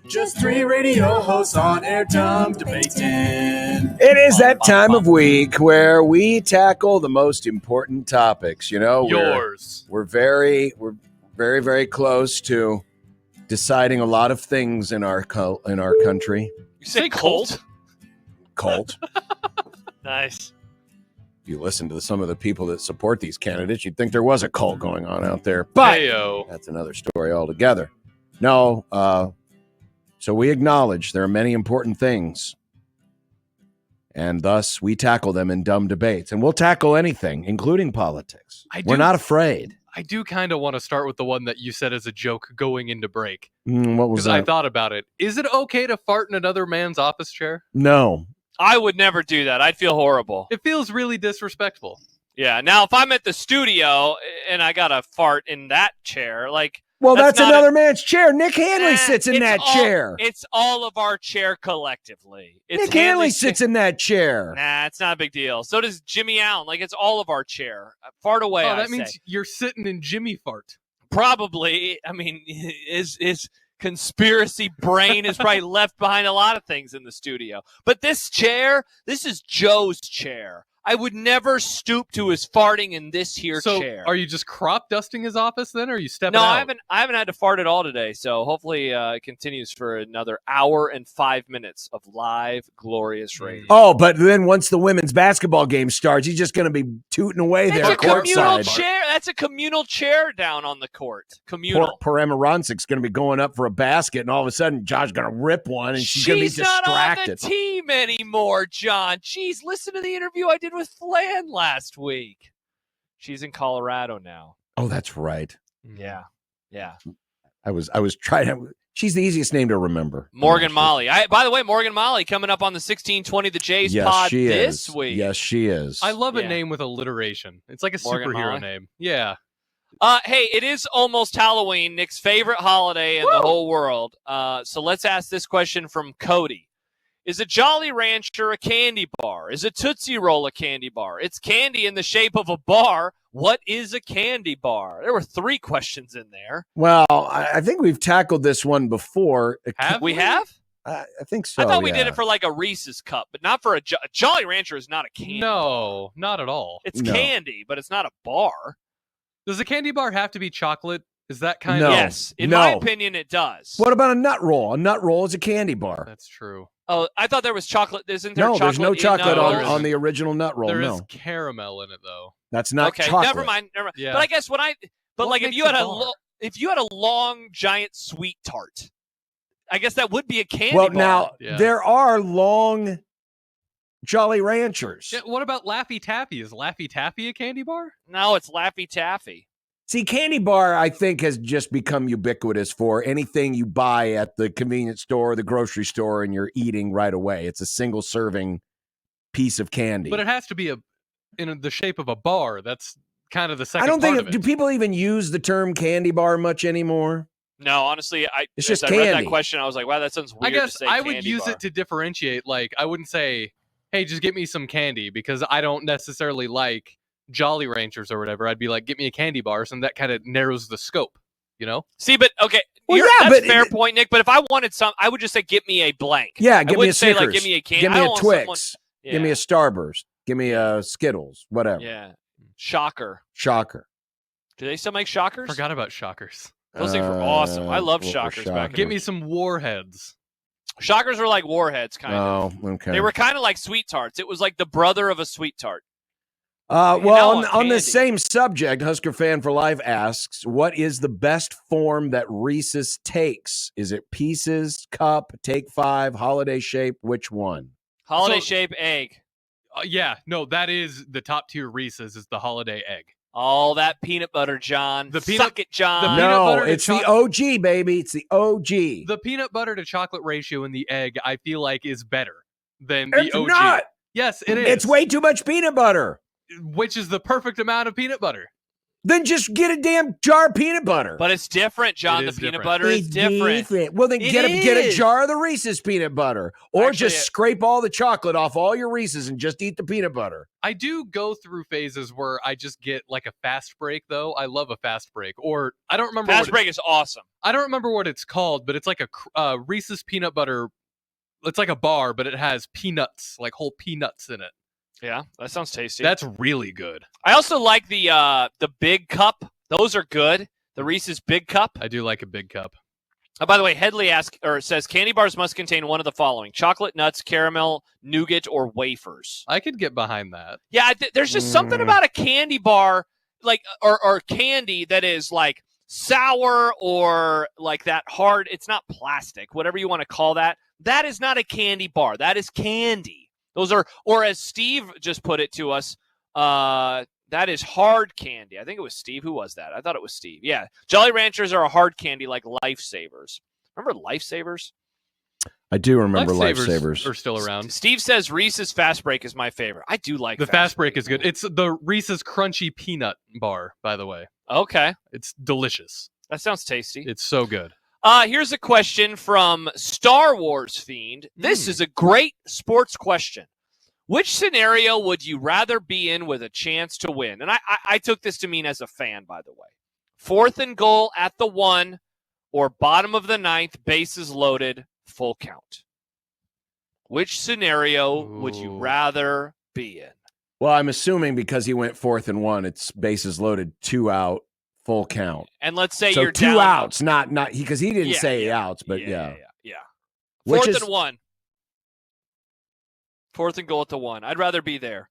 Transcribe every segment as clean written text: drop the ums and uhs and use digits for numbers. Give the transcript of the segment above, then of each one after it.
Just three radio hosts on air, dumb debating. It is that time of week where we tackle the most important topics. You know, we're very, very close to deciding a lot of things in our country. You say cult? Cult. Nice. If you listen to some of the people that support these candidates, you'd think there was a cult going on out there. But that's another story altogether. No, so we acknowledge there are many important things, and thus we tackle them in dumb debates. And we'll tackle anything, including politics. We're not afraid. I do kind of want to start with the one that you said as a joke going into break. What was that? I thought about it. Is it okay to fart in another man's office chair? No. I would never do that. I'd feel horrible. It feels really disrespectful. Yeah. Now, if I'm at the studio and I got to fart in that chair, like... Well, that's another man's chair. Nick Hanley sits in that chair. It's all of our chair collectively. Nick Hanley sits in that chair. Nah, it's not a big deal. So does Jimmy Allen. Like, it's all of our chair. Fart away, Oh, that means you're sitting in Jimmy fart. Probably. I mean, his conspiracy brain is probably left behind a lot of things in the studio. But this chair, this is Joe's chair. I would never stoop to his farting in this here chair. Are you just crop dusting his office then, or are you stepping out? No, I haven't had to fart at all today, so hopefully it continues for another hour and 5 minutes of live, glorious radio. Oh, but then once the women's basketball game starts, he's just going to be tooting away there. That's a communal chair. That's a communal chair down on the court. Communal. Paramaronsik's going to be going up for a basket, and all of a sudden, John's going to rip one, and she's going to be distracted. Not on the team anymore, John. Jeez, listen to the interview I did with Flan last week. She's in Colorado now. Oh, that's right. Yeah. I was trying to. She's the easiest name to remember. Morgan Molly. By the way, Morgan Molly coming up on the 1620 The Jays pod this week. Yes, she is. I love a name with alliteration. It's like a Morgan superhero Molly? name. Yeah. Hey, it is almost Halloween, Nick's favorite holiday in the whole world. So let's ask this question from Cody. Is a Jolly Rancher a candy bar? Is a Tootsie Roll a candy bar? It's candy in the shape of a bar. What is a candy bar? There were 3 questions in there. Well, I think we've tackled this one before. Have we? I think so. I thought we did it for like a Reese's cup, but not for a Jolly Rancher is not a candy bar. No, not at all. It's candy, but it's not a bar. Does a candy bar have to be chocolate? Is that kind of... Yes. In my opinion, it does. What about a nut roll? A nut roll is a candy bar. That's true. Oh, I thought there was chocolate. Isn't there chocolate? There's no chocolate on the original nut roll. There is caramel in it, though. That's not chocolate. Okay, never mind. Yeah. But I guess if you had a long, giant sweet tart, I guess that would be a candy bar. Well, now, there are long Jolly Ranchers. Yeah, what about Laffy Taffy? Is Laffy Taffy a candy bar? No, it's Laffy Taffy. See, candy bar, I think, has just become ubiquitous for anything you buy at the convenience store or the grocery store and you're eating right away. It's a single-serving piece of candy. But it has to be in the shape of a bar. That's kind of the second I don't part think, of it. Do people even use the term candy bar much anymore? No, honestly, it's just candy. I read that question, I was like, wow, that sounds weird. I guess to say I would use bar. it to differentiate. Like, I wouldn't say, hey, just get me some candy, because I don't necessarily like Jolly Ranchers or whatever. I'd be like, get me a candy bar, and that kind of narrows the scope, you know? See, but okay, that's a fair point, Nick. But if I wanted some, I would just say, get me a blank. Yeah, give me a Snickers. Like, give me a candy. Give me a Twix. Give me a Starburst. Give me a Skittles. Whatever. Yeah. Shocker. Do they still make Shockers? Forgot about Shockers. Those things were awesome. I loved Shockers back. Give me some Warheads. Shockers were like Warheads, kind of. Oh, okay. They were kind of like Sweet Tarts. It was like the brother of a Sweet Tart. Well, on the same subject, Husker Fan for Life asks, what is the best form that Reese's takes? Is it pieces, cup, take 5, holiday shape? Which one? Holiday shape egg. That is the top tier Reese's is the holiday egg. All that peanut butter, John. Suck it, John. No, it's the OG, baby. It's the OG. The peanut butter to chocolate ratio in the egg, I feel like, is better than the OG. It's not. Yes, it is. It's way too much peanut butter. Which is the perfect amount of peanut butter. Then just get a damn jar of peanut butter. But it's different, John. It The is peanut different. butter is different. Well, then It get a is. jar of the Reese's peanut butter, or Actually, just scrape all the chocolate off all your Reese's and just eat the peanut butter. I do go through phases where I just get like a fast break, though. I love a fast break, or I don't remember. Fast break is awesome. I don't remember what it's called, but it's like a Reese's peanut butter. It's like a bar, but it has peanuts, like whole peanuts in it. Yeah, that sounds tasty. That's really good. I also like the big cup. Those are good. The Reese's Big Cup. I do like a big cup. By the way, Headley says candy bars must contain one of the following: chocolate, nuts, caramel, nougat, or wafers. I could get behind that. Yeah, there's just something about a candy bar, like or candy that is like sour or like that hard. It's not plastic, whatever you want to call that. That is not a candy bar. That is candy. Those are, or as Steve just put it to us, that is hard candy. I think it was Steve. Who was that? I thought it was Steve. Yeah. Jolly Ranchers are a hard candy like Lifesavers. Remember Lifesavers? I do remember Lifesavers are still around. Steve says Reese's Fast Break is my favorite. I do like The Fast Break is good. It's the Reese's Crunchy Peanut Bar, by the way. Okay. It's delicious. That sounds tasty. It's so good. Here's a question from Star Wars Fiend. This is a great sports question. Which scenario would you rather be in with a chance to win? And I took this to mean as a fan, by the way. 4th and goal at the 1 or bottom of the 9th, bases loaded, full count. Which scenario would you rather be in? Well, I'm assuming because he went 4th and 1, it's bases loaded, 2 out, full count. And let's say So you're 2 down outs, not because he didn't say outs, but yeah. Which 4th is- and 1. 4th and goal at the 1. I'd rather be there.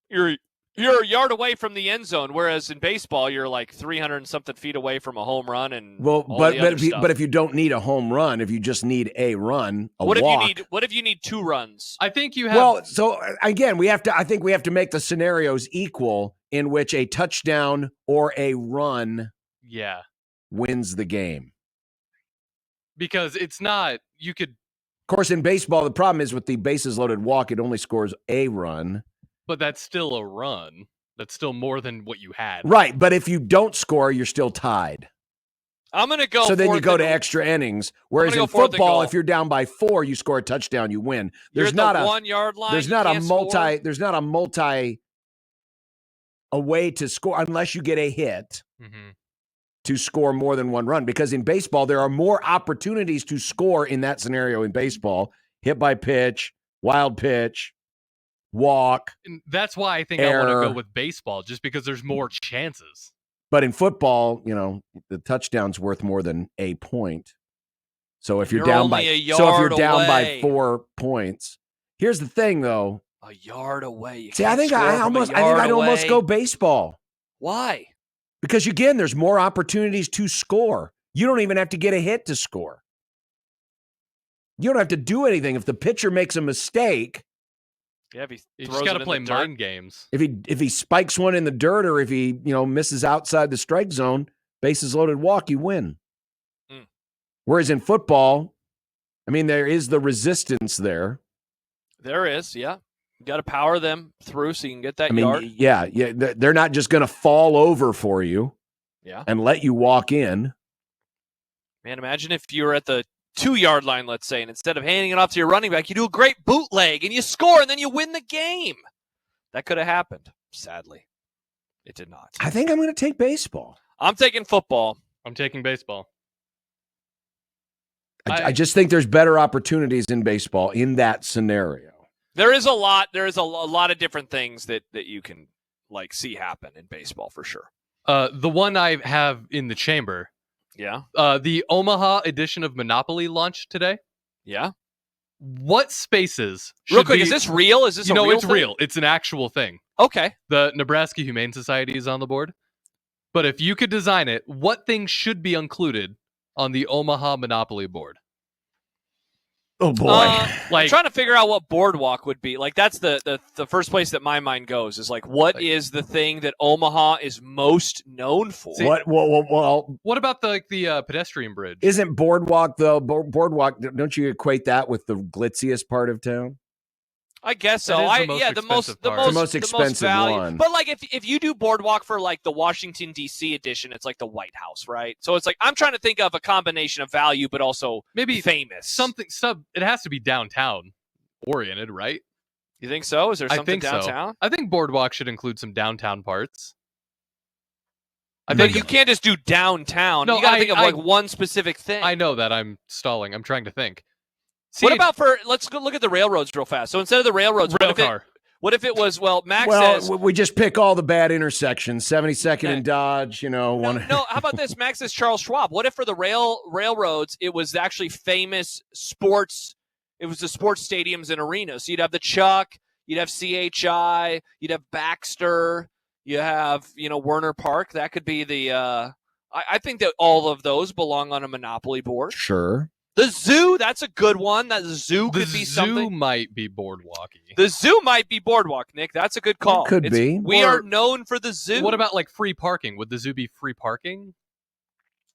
You're a yard away from the end zone, whereas in baseball you're like 300 and something feet away from a home run and Well, all but the other if you, stuff. but if you don't need a home run, if you just need a run, a what walk. if you need 2 runs? I think you have. Well, so again, I think we have to make the scenarios equal in which a touchdown or a run yeah, wins the game. because it's not. You could, Of course, in baseball, the problem is with the bases loaded walk, it only scores a run. but that's still a run. That's still more than what you had. Right, but if you don't score, you're still tied. I'm going to go So then you 4th go and- to extra innings. Whereas gonna in go 4th and football, goal. if you're down by 4, you score a touchdown, you win. You're There's at not the a 1 yard line. there's you not a can't multi score? there's not a multi a way to score unless you get a hit Mhm. to score more than 1 run, because in baseball there are more opportunities to score in that scenario. In baseball, hit by pitch, wild pitch, walk. And that's why I think I want to Error. go with baseball, just because there's more chances. But in football, the touchdown's worth more than a point. So if you're, You're down by only a so if you're yard down by away. 4 points. Here's the thing though. A yard away. You See, I can't think score I from a almost yard I'd almost away. go baseball. Why? Because again, there's more opportunities to score. You don't even have to get a hit to score. You don't have to do anything. If the pitcher makes a mistake, Yeah, if he You throws just got it to in play the dirt. mind games. if he spikes one in the dirt, or if he misses outside the strike zone, bases loaded walk, you win. Mm. Whereas in football, there is the resistance there. There is, yeah. You got to power them through so you can get that I mean, yard. yeah, they're not just going to fall over for you Yeah. and let you walk in. Man, imagine if you were at the 2 yard line, let's say, and instead of handing it off to your running back, you do a great bootleg and you score and then you win the game. That could have happened. Sadly, it did not. I think I'm going to take baseball. I'm taking football. I'm taking baseball. I just think there's better opportunities in baseball in that scenario. There is a lot. There is a lot of different things that you can see happen in baseball for sure. The one I have in the chamber, Yeah. the Omaha edition of Monopoly launched today. Yeah. What spaces? Real should quick, be- is this real? Is this a real it's thing? real. It's an actual thing. Okay. The Nebraska Humane Society is on the board. But if you could design it, what things should be included on the Omaha Monopoly board? Oh boy. I'm trying to figure out what Boardwalk would be. That's the first place that my mind goes is what is the thing that Omaha is most known for? See, What? Well, What about the pedestrian bridge? isn't Boardwalk though? Boardwalk, don't you equate that with the glitziest part of town? I guess so. That is the most expensive part. The most expensive value. one. But like if you do Boardwalk for like the Washington D.C. edition, it's like the White House, right? So it's like I'm trying to think of a combination of value, but also maybe famous. It has to be downtown oriented, right? You think so? Is there something I think downtown? So. I think Boardwalk should include some downtown parts. But you can't just do downtown. No, you got to think of like one specific thing. I know that. I'm stalling. I'm trying to think. What about let's go look at the railroads real fast. So instead of the railroads, what if it was, Max says... we just pick all the bad intersections, 72nd and Dodge, No, how about this? Max says Charles Schwab. What if for the railroads, it was actually famous sports... It was the sports stadiums and arenas. So you'd have the Chuck, you'd have CHI, you'd have Baxter, you have, Werner Park. That could be the... I think that all of those belong on a monopoly board. Sure. The zoo, that's a good one. That zoo could be something. The zoo might be Boardwalky. The zoo might be Boardwalk, Nick. That's a good call. Could be. We are known for the zoo. What about like free parking? Would the zoo be free parking?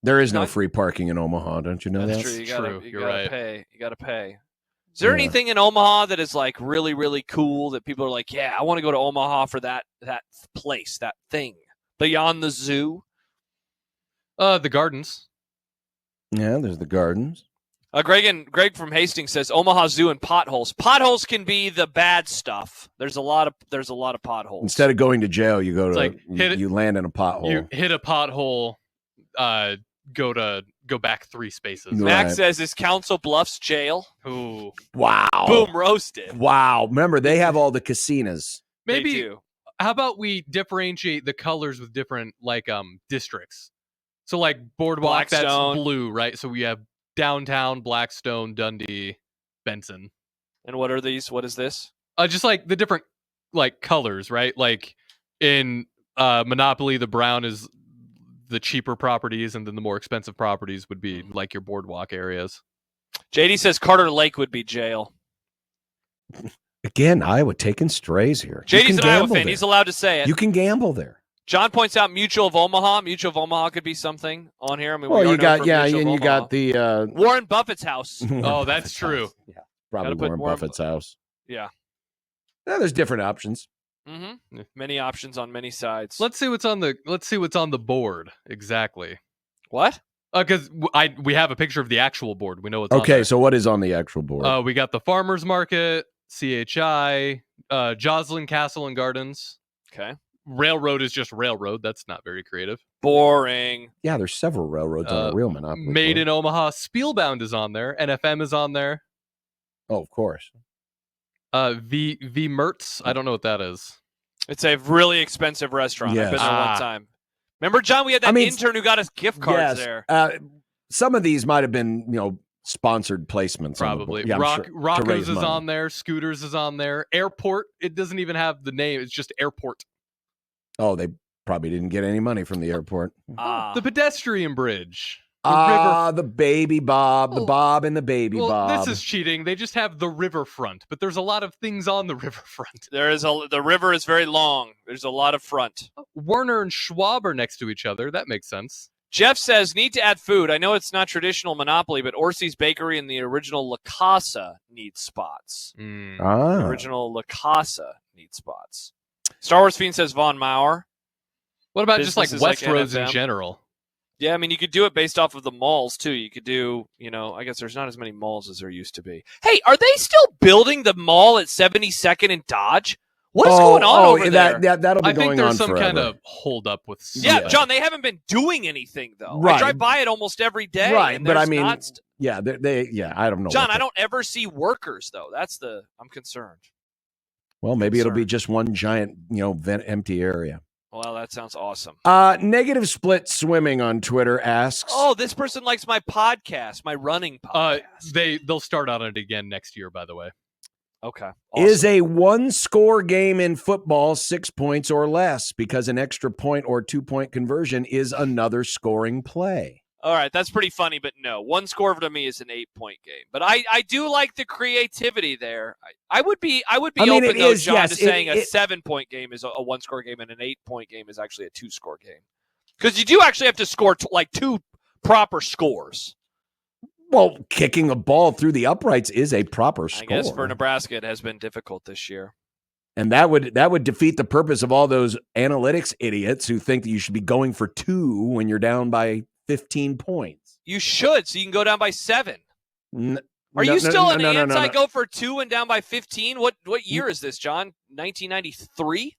There is no free parking in Omaha. Don't you know that? That's true. You gotta pay. You got to pay. Is there Yeah. anything in Omaha that is like really, really cool that people are like, yeah, I want to go to Omaha for that place, that thing beyond the zoo? The gardens. Yeah, there's the gardens. Greg from Hastings says Omaha Zoo and potholes. Potholes can be the bad stuff. There's a lot of potholes. Instead of going to jail, you go to like you land in a pothole. You hit a pothole. Go back 3 spaces. Max says is Council Bluffs jail. Ooh. Wow. Boom, roasted. Wow. Remember, they have all the casinos. Maybe. How about we differentiate the colors with different districts? So like Boardwalk, Blackstone. That's blue, right? So we have downtown, Blackstone, Dundee, Benson. And what are these? What is this? Just like the different colors, right? Like in Monopoly, the brown is the cheaper properties, and then the more expensive properties would be like your Boardwalk areas. JD says Carter Lake would be jail. Again, Iowa taking strays here. JD's an Iowa fan. He's allowed to say it. You can gamble there. John points out Mutual of Omaha. Mutual of Omaha could be something on here. I mean, you got the Warren Buffett's house. Oh, that's true. Yeah, probably Warren Buffett's house. Yeah. There's different options. Mm-hmm. Many options on many sides. Let's see what's on the board exactly. What? Because we have a picture of the actual board. We know what's okay. on there. So what is on the actual board? We got the Farmers Market, CHI, Joslyn Castle and Gardens. Okay. Railroad is just railroad. That's not very creative. Boring. Yeah, there's several railroads on a real Monopoly. Made in Omaha. Spielbound is on there. NFM is on there. Oh, of course. V Mertz. I don't know what that is. It's a really expensive restaurant. Yes. I've been there one time. Remember, John, we had that intern who got us gift cards there. Some of these might have been, sponsored placements. Probably. Yeah, Rocco's is on there. Scooters is on there. Airport. It doesn't even have the name. It's just Airport. Oh, they probably didn't get any money from the airport. The pedestrian bridge. The Baby Bob. The Bob and the Baby Bob. This is cheating. They just have the riverfront, but there's a lot of things on the riverfront. The river is very long. There's a lot of front. Werner and Schwab are next to each other. That makes sense. Jeff says, need to add food. I know it's not traditional Monopoly, but Orsi's Bakery and the original La Casa need spots. The original La Casa need spots. Star Wars Fiend says Von Mauer. What about just like Businesses Westroads NFM? in general? Yeah, I mean, you could do it based off of the malls, too. You could do, I guess there's not as many malls as there used to be. Hey, are they still building the mall at 72nd and Dodge? What is going on over there? That'll be going on I think there's some forever. kind of hold up with Yeah, John, they haven't been doing anything, though. Right. I drive by it almost every day. Right, and but I there's mean, not I don't know. John, I don't ever see workers, though. I'm concerned. Well, maybe it'll be just one giant, empty area. Well, that sounds awesome. Negative Split Swimming on Twitter asks. Oh, this person likes my podcast, my running podcast. They'll start on it again next year, by the way. Okay. Awesome. Is a one-score game in football 6 points or less? Because an extra point or 2-point conversion is another scoring play. All right, that's pretty funny, but no. One score to me is an 8-point game. But I do like the creativity there. I would be open, though, John, to saying a 7-point game is a one-score game and an 8-point game is actually a 2-score game. Because you do actually have to score two proper scores. Well, kicking a ball through the uprights is a proper score. I guess for Nebraska, it has been difficult this year. And that would defeat the purpose of all those analytics idiots who think that you should be going for 2 when you're down by 15 points. You should, so you can go down by 7. Are you still an anti go for 2 and down by 15? What year is this, John? 1993?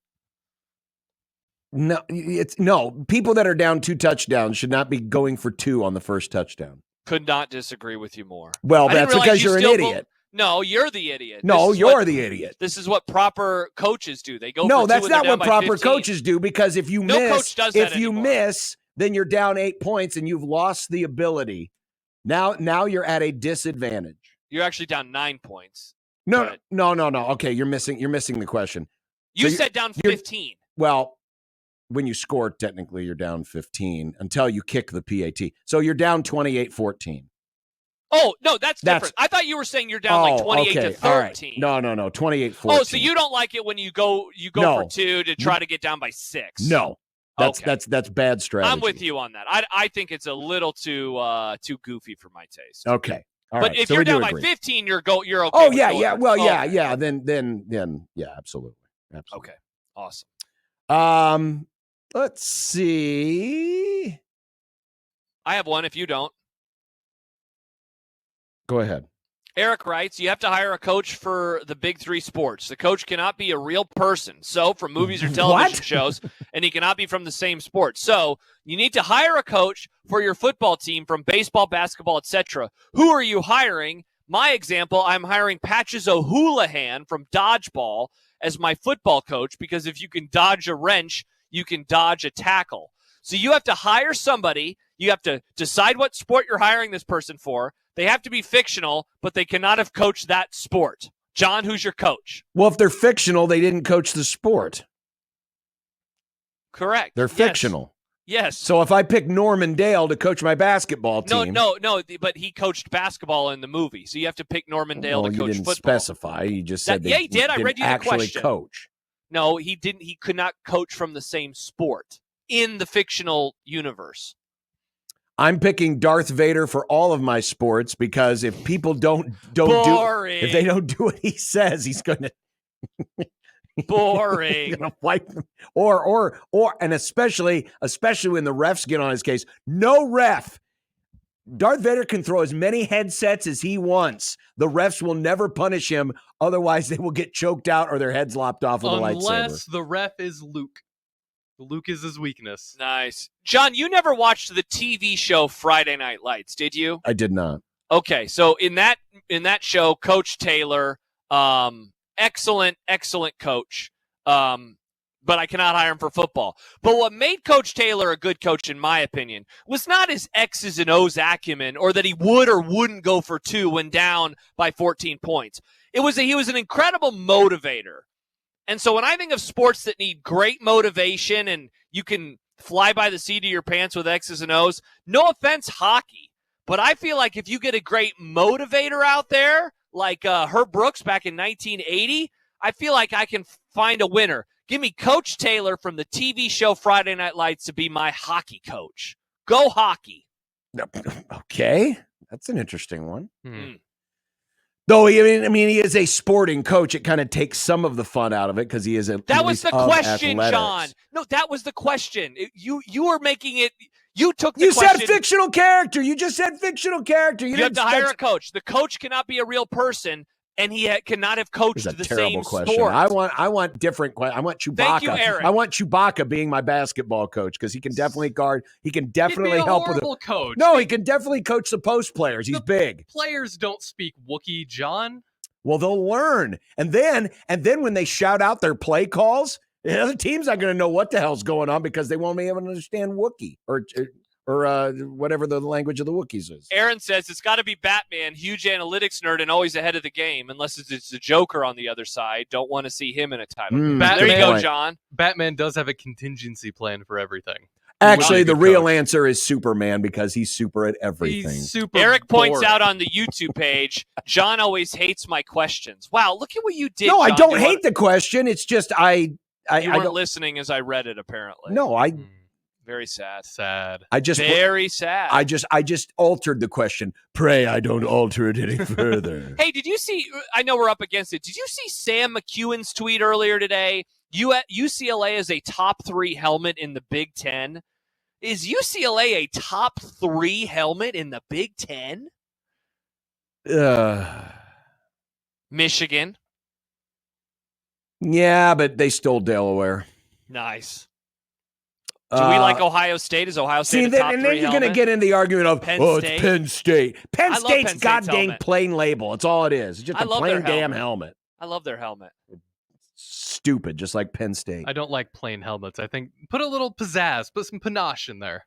No. People that are down 2 touchdowns should not be going for 2 on the first touchdown. Could not disagree with you more. Well, that's because you're an idiot. No, you're the idiot. No, you're the idiot. This is what proper coaches do. They go. No, for 2 that's and they're not what down by proper 15. coaches do. Because if you miss, miss, then you're down 8 points and you've lost the ability. Now you're at a disadvantage. You're actually down 9 points. No. Okay, you're missing the question. You said down 15. Well, when you score, technically you're down 15 until you kick the PAT. So you're down 28-14. Oh, no, that's different. I thought you were saying you're down like 28 to 13. Right. No, 28-14. Oh, so you don't like it when you go for 2 to try to get down by 6. No. That's bad strategy. I'm with you on that. I think it's a little too goofy for my taste. Okay. All but right. if you're down by 15, you're okay. Oh, yeah. Well, yeah. Then yeah, absolutely. Okay. Awesome. Let's see. I have one if you don't. Go ahead. Eric writes, you have to hire a coach for the big 3 sports. The coach cannot be a real person. So from movies or television shows, and he cannot be from the same sport. So you need to hire a coach for your football team from baseball, basketball, etc. Who are you hiring? My example, I'm hiring Patches O'Houlihan from dodgeball as my football coach, because if you can dodge a wrench, you can dodge a tackle. So you have to hire somebody. You have to decide what sport you're hiring this person for. They have to be fictional, but they cannot have coached that sport. John, who's your coach? Well, if they're fictional, they didn't coach the sport. Correct. They're fictional. Yes. So if I pick Norman Dale to coach my basketball team. No, but he coached basketball in the movie. So you have to pick Norman Dale to coach football. You didn't specify. You just said yeah, he did. I read you the actually question. Coach. No, he didn't. He could not coach from the same sport in the fictional universe. I'm picking Darth Vader for all of my sports because if people don't Boring. if they don't do what he says, he's going to boring. He's gonna wipe them. Or and especially when the refs get on his case, no ref. Darth Vader can throw as many headsets as he wants. The refs will never punish him. Otherwise, they will get choked out or their heads lopped off with a lightsaber. Unless the ref is Luke. Luke is his weakness. Nice. John, you never watched the TV show Friday Night Lights, did you? I did not. Okay, so in that show, Coach Taylor, excellent coach, but I cannot hire him for football. But what made Coach Taylor a good coach, in my opinion, was not his X's and O's acumen or that he would or wouldn't go for 2 when down by 14 points. It was he was an incredible motivator. And so when I think of sports that need great motivation and you can fly by the seat of your pants with X's and O's, no offense, hockey. But I feel like if you get a great motivator out there, like Herb Brooks back in 1980, I feel like I can find a winner. Give me Coach Taylor from the TV show Friday Night Lights to be my hockey coach. Go hockey. Okay. That's an interesting one. Though, he is a sporting coach, it kind of takes some of the fun out of it because he is a. That was the question, athletics. John. No, that was the question. You were making it. You took the You question. said fictional character. You just said fictional character. You have to hire a coach. The coach cannot be a real person, and he cannot have coached the same question. sport. I want different. I want Chewbacca. Thank you, Eric. I want Chewbacca being my basketball coach because he can definitely guard. He can definitely help with it. Coach. No, he can definitely coach the post players. He's big. Players don't speak Wookiee, John. Well, they'll learn, and then when they shout out their play calls, the other team's not going to know what the hell's going on because they won't be able to understand Wookiee or whatever the language of the Wookiees is. Aaron says it's got to be Batman, huge analytics nerd and always ahead of the game, unless it's the Joker on the other side. Don't want to see him in a title. There you go, John. Batman does have a contingency plan for everything. Actually, the real answer is Superman because he's super at everything. He's super Eric points boring. out on the YouTube page, John always hates my questions. Wow, look at what you did. No, John. I don't hate the question. It's just you weren't listening as I read it, apparently. No, Very sad. Sad. Very sad. I just altered the question. Pray I don't alter it any further. Hey, did you see? I know we're up against it. Did you see Sam McEwen's tweet earlier today? UCLA is a top 3 helmet in the Big Ten. Is UCLA a top 3 helmet in the Big Ten? Michigan. Yeah, but they stole Delaware. Nice. Do we like Ohio State? Is Ohio State a top 3 and then you're going to helmet? get in the argument of, Penn it's State? Penn State. Penn I love State's Penn State's goddamn helmet. plain label. It's all it is. It's just I a love plain their damn helmet. helmet. I love their helmet. Stupid, just like Penn State. I don't like plain helmets. I think put a little pizzazz, put some panache in there.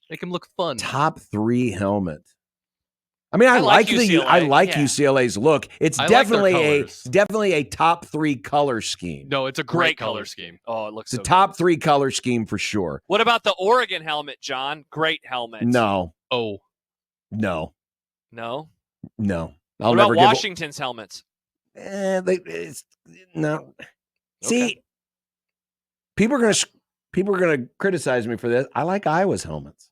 Make them look fun. Top 3 helmet. I mean, I like like UCLA, UCLA's look. It's I like their definitely a top 3 color scheme. No, it's a great color scheme. Oh, it looks It's so a top good. 3 color scheme for sure. What about the Oregon helmet, John? Great helmet. No. Oh, No. No? I'll What never about Washington's helmets? it's no. Okay. See, people are gonna criticize me for this. I like Iowa's helmets.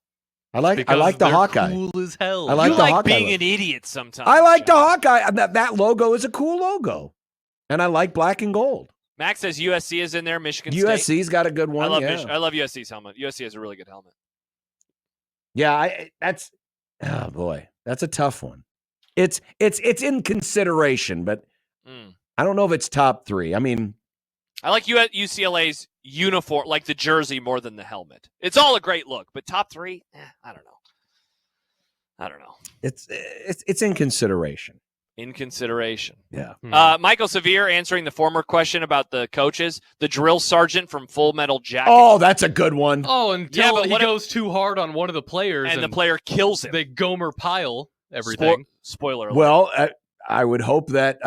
I like the they're Hawkeye. Cool as hell. I like you the like Hawkeye being look. an idiot sometimes. I like the John. Hawkeye. That logo is a cool logo, and I like black and gold. Max says USC is in there. Michigan State. USC's got a good one. I love yeah. I love USC's helmet. USC has a really good helmet. Yeah, that's oh boy, that's a tough one. It's in consideration, but I don't know if it's top 3. I mean, I like UCLA's uniform, like the jersey, more than the helmet. It's all a great look, but top 3, I don't know. it's in consideration. In consideration. Yeah. Michael Severe answering the former question about the coaches, the drill sergeant from Full Metal Jacket. Oh, that's a good one. Oh, until but he what if- goes too hard on one of the players and the player kills him. they Gomer pile everything. Spoiler alert. Well, I would hope that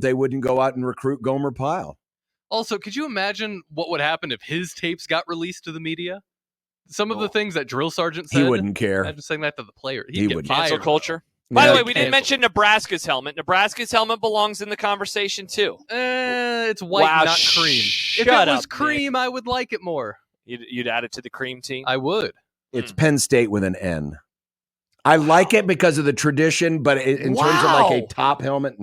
they wouldn't go out and recruit Gomer Pyle. Also, could you imagine what would happen if his tapes got released to the media? Some of the things that drill sergeant said. He wouldn't care. I'm just saying that to the player. He He'd get wouldn't. fired. Cancel culture. By Yeah, the way, we didn't cancel. mention Nebraska's helmet. Nebraska's helmet belongs in the conversation too. It's white, Wow, not cream. If shut it was up, cream, I would like it more. You'd add it to the cream team. I would. It's Penn State with an N. I like it because of the tradition, but in terms of like a top helmet, no.